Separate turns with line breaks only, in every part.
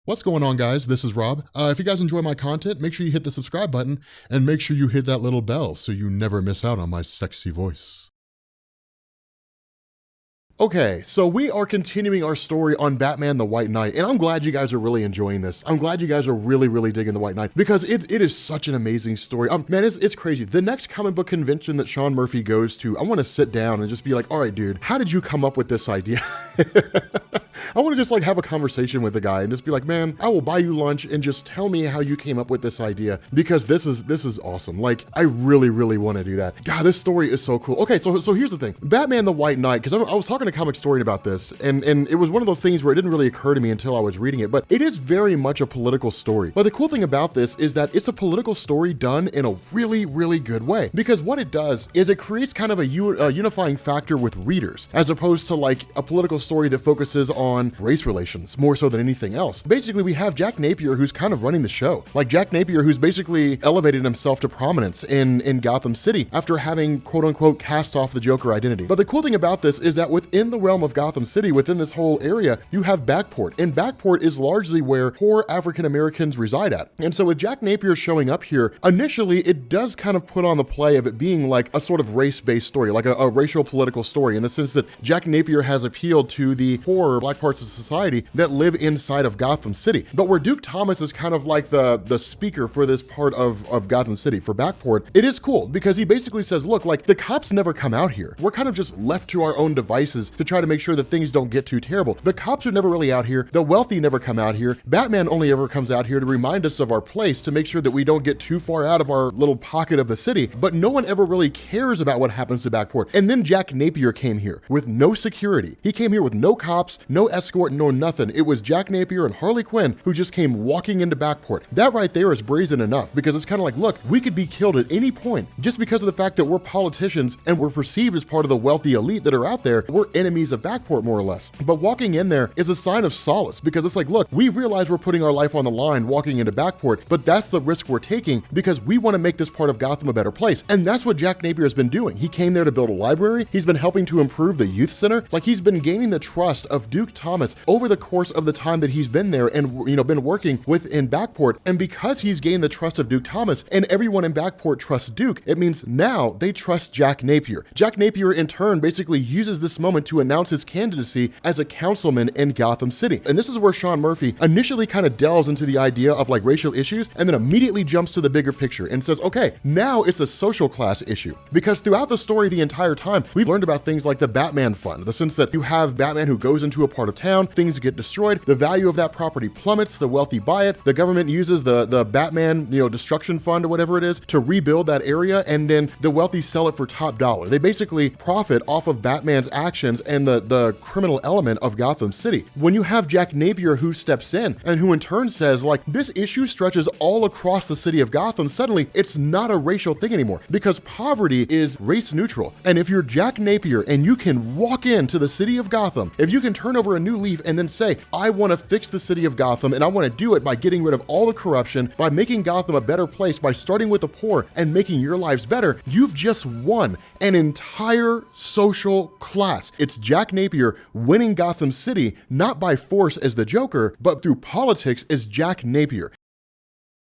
What's going on, guys? This is Rob. If you guys enjoy my content, make sure you hit the subscribe button and make sure you hit that little bell so you never miss out on my sexy voice. Okay, so we are continuing our story on Batman the White Knight, and I'm glad you guys are really enjoying this. I'm glad you guys are really digging the White Knight, because it is such an amazing story. Man, it's crazy. The next comic book convention that Sean Murphy goes to, I want to sit down and just be like, all right, dude, how did you come up with this idea? I want to just like have a conversation with the guy and just be like, man, I will buy you lunch and just tell me how you came up with this idea, because this is awesome. Like, I really want to do that. God, this story is so cool. Okay, so here's the thing. Batman the White Knight, because I was talking a comic historian about this, and it was one of those things where it didn't really occur to me until I was reading it, but it is very much a political story. But the cool thing about this is that it's a political story done in a really good way, because what it does is it creates kind of a unifying factor with readers, as opposed to like a political story that focuses on race relations more so than anything else. Basically, we have Jack Napier, who's kind of running the show. Like Jack Napier, who's basically elevated himself to prominence in Gotham City after having quote unquote cast off the Joker identity. But the cool thing about this is that within the realm of Gotham City, within this whole area, you have Backport, and Backport is largely where poor African Americans reside at. And so with Jack Napier showing up here, initially it does kind of put on the play of it being like a sort of race-based story, like a racial political story, in the sense that Jack Napier has appealed to the poorer black parts of society that live inside of Gotham City. But where Duke Thomas is kind of like the speaker for this part of Gotham City, for Backport, it is cool because he basically says, look, like the cops never come out here. We're kind of just left to our own devices to try to make sure that things don't get too terrible. The cops are never really out here. The wealthy never come out here. Batman only ever comes out here to remind us of our place, to make sure that we don't get too far out of our little pocket of the city. But no one ever really cares about what happens to Backport. And then Jack Napier came here with no security. He came here with no cops, no escort, no nothing. It was Jack Napier and Harley Quinn who just came walking into Backport. That right there is brazen enough, because it's kind of like, look, we could be killed at any point just because of the fact that we're politicians and we're perceived as part of the wealthy elite that are out there. We're enemies of Backport, more or less. But walking in there is a sign of solace, because it's like, look, we realize we're putting our life on the line walking into Backport, but that's the risk we're taking because we want to make this part of Gotham a better place. And that's what Jack Napier has been doing. He came there to build a library. He's been helping to improve the youth center. Like, he's been gaining the trust of Duke Thomas over the course of the time that he's been there and, been working within Backport. And because he's gained the trust of Duke Thomas and everyone in Backport trusts Duke, it means now they trust Jack Napier. Jack Napier in turn basically uses this moment to announce his candidacy as a councilman in Gotham City. And this is where Sean Murphy initially kind of delves into the idea of like racial issues, and then immediately jumps to the bigger picture and says, okay, now it's a social class issue. Because throughout the story, the entire time, we've learned about things like the Batman Fund, the sense that you have Batman who goes into a part of town, things get destroyed, the value of that property plummets, the wealthy buy it, the government uses the Batman, destruction fund or whatever it is to rebuild that area, and then the wealthy sell it for top dollar. They basically profit off of Batman's actions and the criminal element of Gotham City. When you have Jack Napier who steps in and who in turn says, like, this issue stretches all across the city of Gotham, suddenly it's not a racial thing anymore, because poverty is race neutral. And if you're Jack Napier and you can walk into the city of Gotham, if you can turn over a new leaf and then say, I want to fix the city of Gotham, and I want to do it by getting rid of all the corruption, by making Gotham a better place, by starting with the poor and making your lives better, you've just won an entire social class. It's Jack Napier winning Gotham City, not by force as the Joker, but through politics as Jack Napier.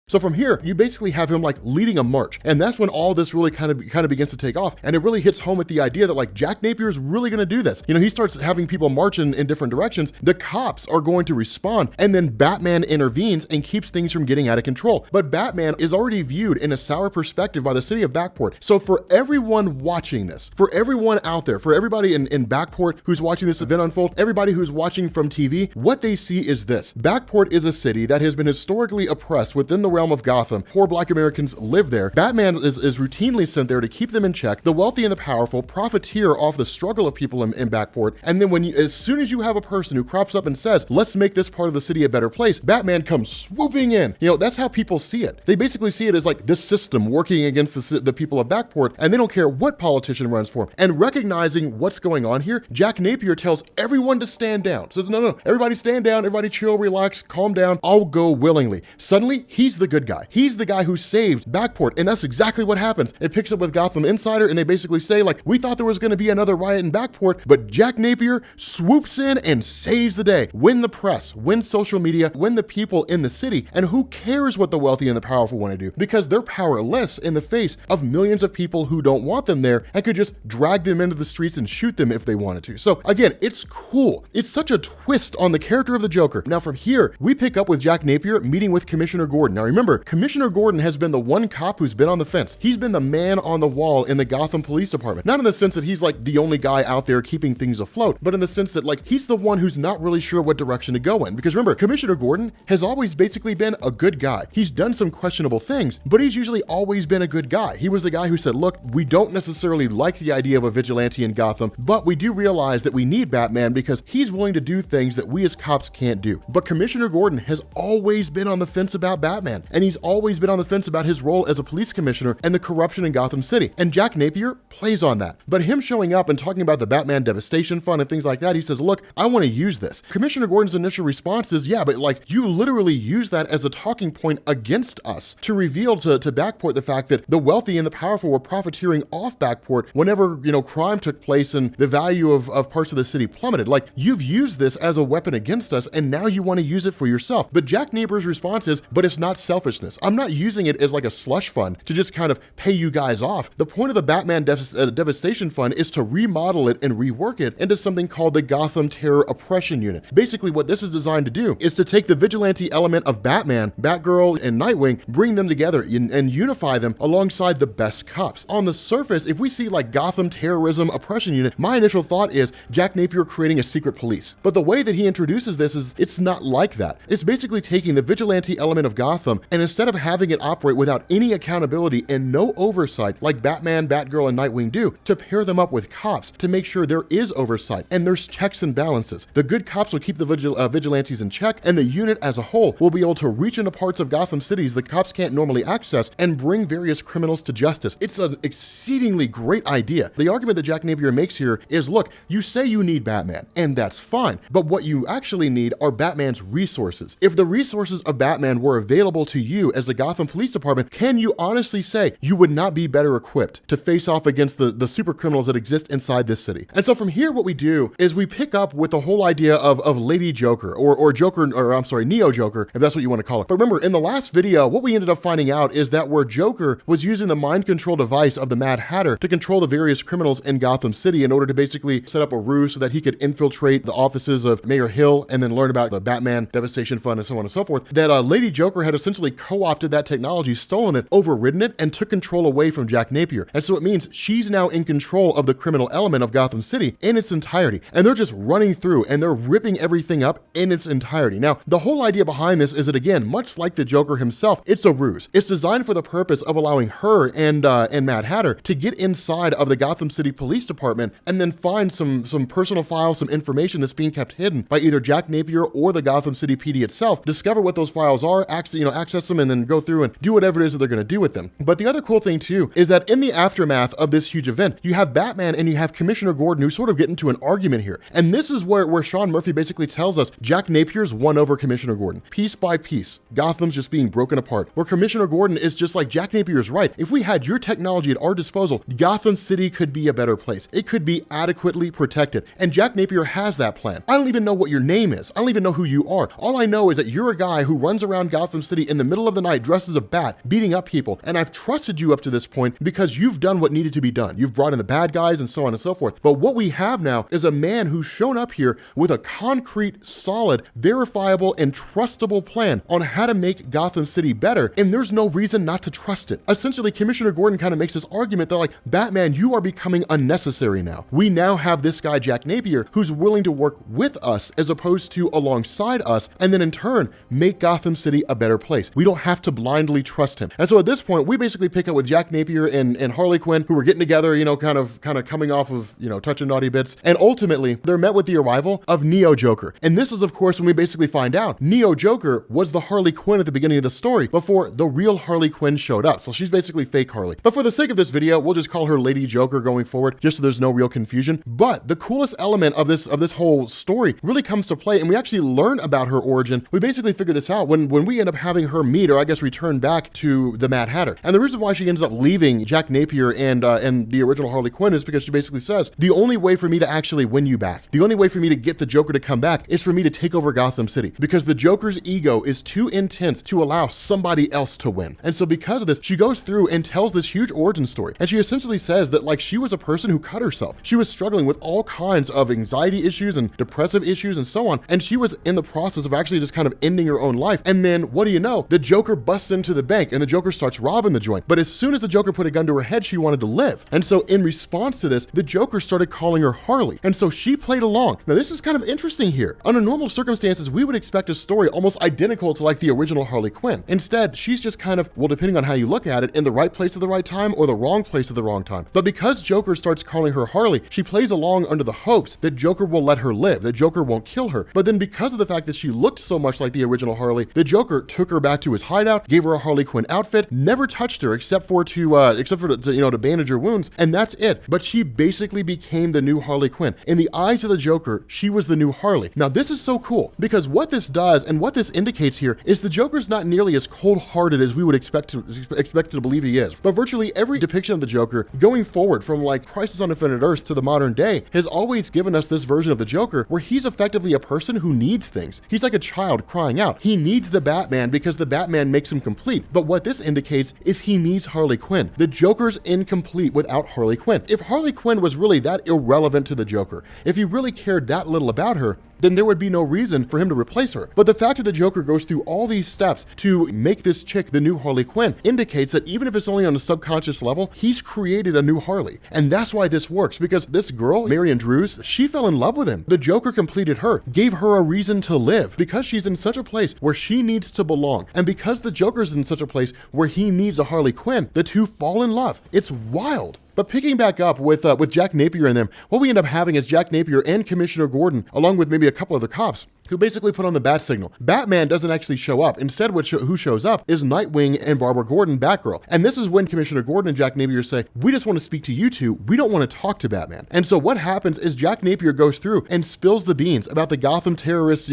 So from here, you basically have him like leading a march. And that's when all this really kind of begins to take off. And it really hits home with the idea that like Jack Napier is really going to do this. He starts having people march in different directions. The cops are going to respond. And then Batman intervenes and keeps things from getting out of control. But Batman is already viewed in a sour perspective by the city of Backport. So for everyone watching this, for everyone out there, for everybody in Backport who's watching this event unfold, everybody who's watching from TV, what they see is this. Backport is a city that has been historically oppressed within the realm of Gotham. Poor black Americans live there. Batman is routinely sent there to keep them in check. The wealthy and the powerful profiteer off the struggle of people in Backport. And then as soon as you have a person who crops up and says, let's make this part of the city a better place, Batman comes swooping in. That's how people see it. They basically see it as like this system working against the people of Backport, and they don't care what politician runs for them. And recognizing what's going on here, Jack Napier tells everyone to stand down. Says, no, everybody stand down, everybody chill, relax, calm down, I'll go willingly. Suddenly, he's the good guy. He's the guy who saved Backport, and that's exactly what happens. It picks up with Gotham Insider, and they basically say, like, we thought there was going to be another riot in Backport, but Jack Napier swoops in and saves the day. Win the press, win social media, win the people in the city, and who cares what the wealthy and the powerful want to do? Because they're powerless in the face of millions of people who don't want them there and could just drag them into the streets and shoot them if they wanted to. So again, it's cool. It's such a twist on the character of the Joker. Now from here, we pick up with Jack Napier meeting with Commissioner Gordon. Now remember, Commissioner Gordon has been the one cop who's been on the fence. He's been the man on the wall in the Gotham Police Department. Not in the sense that he's like the only guy out there keeping things afloat, but in the sense that like he's the one who's not really sure what direction to go in. Because remember, Commissioner Gordon has always basically been a good guy. He's done some questionable things, but he's usually always been a good guy. He was the guy who said, look, we don't necessarily like the idea of a vigilante in Gotham, but we do realize that we need Batman because he's willing to do things that we as cops can't do. But Commissioner Gordon has always been on the fence about Batman, and he's always been on the fence about his role as a police commissioner and the corruption in Gotham City. And Jack Napier plays on that. But him showing up and talking about the Batman Devastation Fund and things like that, he says, look, I want to use this. Commissioner Gordon's initial response is, yeah, but like you literally use that as a talking point against us to reveal to Backport the fact that the wealthy and the powerful were profiteering off Backport whenever, you know, crime took place and the value of parts of the city plummeted. Like, you've used this as a weapon against us, and now you want to use it for yourself. But Jack Napier's response is, but it's not selfishness. I'm not using it as like a slush fund to just kind of pay you guys off. The point of the Batman Devastation Fund is to remodel it and rework it into something called the Gotham Terror Oppression Unit. Basically, what this is designed to do is to take the vigilante element of Batman, Batgirl, and Nightwing, bring them together and unify them alongside the best cops. On the surface, if we see like Gotham Terrorism Oppression Unit, my initial thought is Jack Napier creating a secret police. But the way that he introduces this is, it's not like that. It's basically taking the vigilante element of Gotham, and instead of having it operate without any accountability and no oversight like Batman, Batgirl, and Nightwing do, to pair them up with cops to make sure there is oversight and there's checks and balances. The good cops will keep the vigilantes in check, and the unit as a whole will be able to reach into parts of Gotham cities the cops can't normally access and bring various criminals to justice. It's an exceedingly great idea. The argument that Jack Napier makes here is, look, you say you need Batman, and that's fine, but what you actually need are Batman's resources. If the resources of Batman were available to you as the Gotham Police Department, can you honestly say you would not be better equipped to face off against the super criminals that exist inside this city? And so from here, what we do is we pick up with the whole idea of Lady Joker, or Joker, or I'm sorry, Neo Joker, if that's what you want to call it. But remember, in the last video, what we ended up finding out is that where Joker was using the mind control device of the Mad Hatter to control the various criminals in Gotham City in order to basically set up a ruse so that he could infiltrate the offices of Mayor Hill and then learn about the Batman Devastation Fund and so on and so forth, that Lady Joker had essentially co-opted that technology, stolen it, overridden it, and took control away from Jack Napier. And so it means she's now in control of the criminal element of Gotham City in its entirety. And they're just running through and they're ripping everything up in its entirety. Now, the whole idea behind this is that, again, much like the Joker himself, it's a ruse. It's designed for the purpose of allowing her and Mad Hatter to get inside of the Gotham City Police Department and then find some personal files, some information that's being kept hidden by either Jack Napier or the Gotham City PD itself, discover what those files are, access them, and then go through and do whatever it is that they're going to do with them. But the other cool thing too is that in the aftermath of this huge event, you have Batman and you have Commissioner Gordon who sort of get into an argument here. And this is where Sean Murphy basically tells us Jack Napier's won over Commissioner Gordon. Piece by piece, Gotham's just being broken apart. Where Commissioner Gordon is just like, Jack Napier's right. If we had your technology at our disposal, Gotham City could be a better place. It could be adequately protected. And Jack Napier has that plan. I don't even know what your name is. I don't even know who you are. All I know is that you're a guy who runs around Gotham City in the middle of the night dressed as a bat, beating up people. And I've trusted you up to this point because you've done what needed to be done. You've brought in the bad guys and so on and so forth. But what we have now is a man who's shown up here with a concrete, solid, verifiable, and trustable plan on how to make Gotham City better. And there's no reason not to trust it. Essentially, Commissioner Gordon kind of makes this argument that, like, Batman, you are becoming unnecessary now. We now have this guy, Jack Napier, who's willing to work with us as opposed to alongside us, and then in turn, make Gotham City a better place. We don't have to blindly trust him. And so at this point, we basically pick up with Jack Napier and Harley Quinn, who are getting together, you know, kind of coming off of, you know, touching naughty bits. And ultimately, they're met with the arrival of Neo Joker. And this is, of course, when we basically find out Neo Joker was the Harley Quinn at the beginning of the story before the real Harley Quinn showed up. So she's basically fake Harley. But for the sake of this video, we'll just call her Lady Joker going forward, just so there's no real confusion. But the coolest element of this whole story really comes to play, and we actually learn about her origin. We basically figure this out when we end up having her meet, or I guess return back to the Mad Hatter. And the reason why she ends up leaving Jack Napier and the original Harley Quinn is because she basically says, the only way for me to actually win you back, the only way for me to get the Joker to come back is for me to take over Gotham City, because the Joker's ego is too intense to allow somebody else to win. And so because of this, she goes through and tells this huge origin story. And she essentially says that like she was a person who cut herself. She was struggling with all kinds of anxiety issues and depressive issues and so on. And she was in the process of actually just kind of ending her own life. And then what do you know? The Joker busts into the bank and the Joker starts robbing the joint. But as soon as the Joker put a gun to her head, she wanted to live. And so in response to this, the Joker started calling her Harley. And so she played along. Now this is kind of interesting here. Under normal circumstances, we would expect a story almost identical to like the original Harley Quinn. Instead, she's just kind of, well, depending on how you look at it, in the right place at the right time or the wrong place at the wrong time. But because Joker starts calling her Harley, she plays along under the hopes that Joker will let her live, that Joker won't kill her. But then because of the fact that she looked so much like the original Harley, the Joker took her back to his hideout, gave her a Harley Quinn outfit, never touched her except for to bandage her wounds, and that's it. But she basically became the new Harley Quinn. In the eyes of the Joker, she was the new Harley. Now this is so cool because what this does and what this indicates here is the Joker's not nearly as cold-hearted as we would expect to believe he is. But virtually every depiction of the Joker going forward from like Crisis on Infinite Earths to the modern day has always given us this version of the Joker where he's effectively a person who needs things. He's like a child crying out. He needs the Batman because the Batman makes him complete. But what this indicates is he needs Harley Quinn. The Joker's incomplete without Harley Quinn. If Harley Quinn was really that irrelevant to the Joker, if he really cared that little about her, then there would be no reason for him to replace her. But the fact that the Joker goes through all these steps to make this chick the new Harley Quinn indicates that even if it's only on a subconscious level, he's created a new Harley. And that's why this works, because this girl, Marion Drews, she fell in love with him. The Joker completed her, gave her a reason to live, because she's in such a place where she needs to belong. And because the Joker's in such a place where he needs a Harley Quinn, the two fall in love. It's wild. But picking back up with Jack Napier and them, what we end up having is Jack Napier and Commissioner Gordon, along with maybe a couple other cops, who basically put on the bat signal. Batman doesn't actually show up. Instead, who shows up is Nightwing and Barbara Gordon, Batgirl. And this is when Commissioner Gordon and Jack Napier say, we just want to speak to you two. We don't want to talk to Batman. And so what happens is Jack Napier goes through and spills the beans about the Gotham terrorist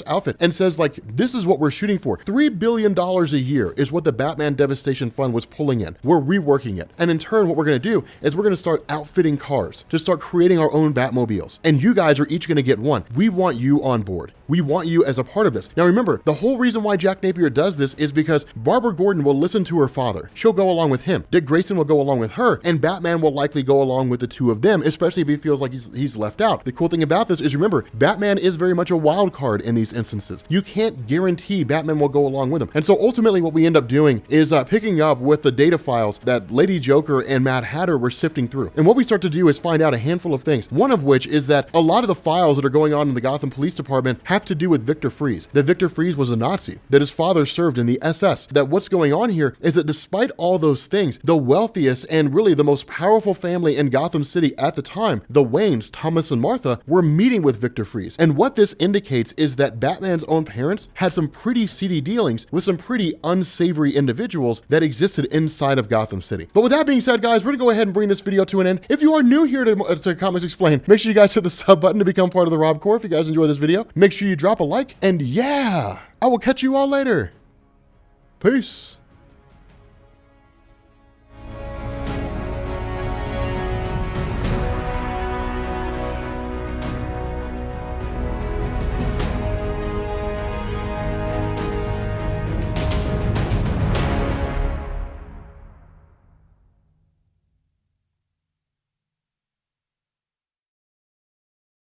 outfit and says like, this is what we're shooting for. $3 billion a year is what the Batman Devastation Fund was pulling in. We're reworking it. And in turn, what we're going to do is we're going to start outfitting cars, to start creating our own Batmobiles. And you guys are each going to get one. We want you on board. We want you as a part of this. Now remember, the whole reason why Jack Napier does this is because Barbara Gordon will listen to her father. She'll go along with him. Dick Grayson will go along with her, and Batman will likely go along with the two of them, especially if he feels like he's left out. The cool thing about this is, remember, Batman is very much a wild card in these instances. You can't guarantee Batman will go along with him. And so ultimately what we end up doing is picking up with the data files that Lady Joker and Mad Hatter were sifting through. And what we start to do is find out a handful of things. One of which is that a lot of the files that are going on in the Gotham Police Department have to do with Victor Fries. That Victor Fries was a Nazi, that his father served in the SS. That what's going on here is that despite all those things, the wealthiest and really the most powerful family in Gotham City at the time, the Waynes, Thomas and Martha, were meeting with Victor Fries. And what this indicates is that Batman's own parents had some pretty seedy dealings with some pretty unsavory individuals that existed inside of Gotham City. But with that being said, guys, we're gonna go ahead and bring this video to an end. If you are new here to Comics Explained, make sure you guys hit the sub button to become part of the Rob Corps. If you guys enjoy this video, make sure you drop a like, and yeah, I will catch you all later. Peace.